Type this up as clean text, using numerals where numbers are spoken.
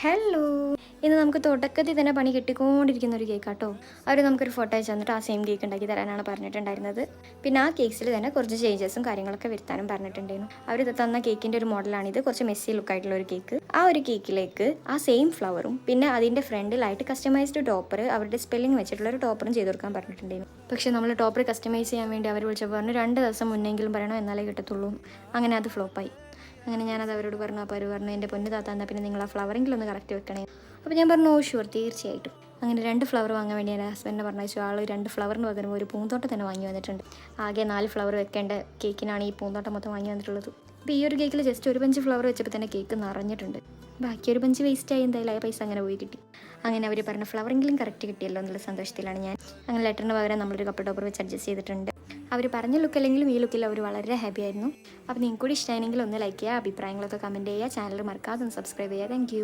Hello, ഇന്ന് നമുക്ക് തുടക്കത്തിൽ തന്നെ പണി കിട്ടിക്കൊണ്ടിരിക്കുന്ന ഒരു കേക്ക് കേട്ടോ. അവർ നമുക്കൊരു ഫോട്ടോ അയച്ചു തന്നിട്ട് ആ സെയിം കേക്ക് ഉണ്ടാക്കി തരാനാണ് പറഞ്ഞിട്ടുണ്ടായിരുന്നത്. പിന്നെ ആ കേക്ക്സിൽ തന്നെ കുറച്ച് ചേഞ്ചസും കാര്യങ്ങളൊക്കെ വരുത്താനും പറഞ്ഞിട്ടുണ്ടായിരുന്നു. അവർ തന്ന കേക്കിൻ്റെ ഒരു മോഡലാണിത്. കുറച്ച് മെസ്സി ലുക്കായിട്ടുള്ള ഒരു കേക്ക്. ആ ഒരു കേക്കിലേക്ക് ആ സെയിം ഫ്ലവറും പിന്നെ അതിൻ്റെ ഫ്രണ്ടിലായിട്ട് കസ്റ്റമൈസ്ഡ് ടോപ്പർ, അവരുടെ സ്പെല്ലിംഗ് വെച്ചിട്ടുള്ള ഒരു ടോപ്പറും ചെയ്ത് കൊടുക്കാൻ പറഞ്ഞിട്ടുണ്ടായിരുന്നു. പക്ഷേ നമ്മൾ ടോപ്പർ കസ്റ്റമൈസ് ചെയ്യാൻ വേണ്ടി അവർ വിളിച്ചപ്പോൾ പറഞ്ഞു 2 ദിവസം മുന്നെങ്കിലും പറയണം, എന്നാലേ കിട്ടത്തുള്ളൂ. അങ്ങനെ അത് ഫ്ലോപ്പായി. അങ്ങനെ ഞാനത് അവരോട് പറഞ്ഞു. അപ്പോൾ അവർ പറഞ്ഞു, എൻ്റെ പൊന്നു താത്ത, എന്നാൽ പിന്നെ നിങ്ങൾ ആ ഫ്ലവറെങ്കിലും ഒന്ന് കറക്റ്റ് വെക്കണേ. അപ്പോൾ ഞാൻ പറഞ്ഞു, ഓ ഷുവർ, തീർച്ചയായിട്ടും. അങ്ങനെ 2 ഫ്ലവർ വാങ്ങാൻ വേണ്ടി എൻ്റെ ഹസ്ബൻഡിനെ പറഞ്ഞു. ആൾ 2 ഫ്ലവറിന് പകരം ഒരു പൂന്തോട്ടം തന്നെ വാങ്ങി വന്നിട്ടുണ്ട്. ആകെ 4 ഫ്ലവർ വെക്കേണ്ട കേക്കിനാണ് ഈ പൂന്തോട്ടം മൊത്തം വാങ്ങി വന്നിട്ടുള്ളത്. അപ്പോൾ ഈ ഒരു കേക്കിൽ ജസ്റ്റ് ഒരു ബഞ്ച് ഫ്ലവർ വെച്ചപ്പോൾ തന്നെ കേക്ക് നിറഞ്ഞിട്ടുണ്ട്. ബാക്കി ഒരു ബഞ്ച് വേസ്റ്റായി. എന്തായാലും ആ പൈസ അങ്ങനെ പോയി കിട്ടി. അങ്ങനെ അവർ പറഞ്ഞ ഫ്ലവറെങ്കിലും കറക്റ്റ് കിട്ടിയല്ലോ എന്നുള്ള സന്തോഷത്തിലാണ് ഞാൻ. അങ്ങനെ ലെറ്ററിന് പകരം നമ്മളൊരു കപ്പ് ടോപ്പർ വെച്ച് അഡ്ജസ്റ്റ് ചെയ്തിട്ടുണ്ട്. അവർ പറഞ്ഞ ലുക്ക് അല്ലെങ്കിലും ഈ ലുക്കിൽ അവർ വളരെ ഹാപ്പി ആയിരുന്നു. അപ്പോൾ നിങ്ങൾക്ക് കൂടി ഇഷ്ടമായെങ്കിൽ ഒന്ന് ലൈക്ക് ചെയ്യുക, അഭിപ്രായങ്ങളൊക്കെ കമൻറ്റ് ചെയ്യുക, ചാനൽ മറക്കാതെ ഒന്ന് സബ്സ്ക്രൈബ് ചെയ്യുക. Thank you.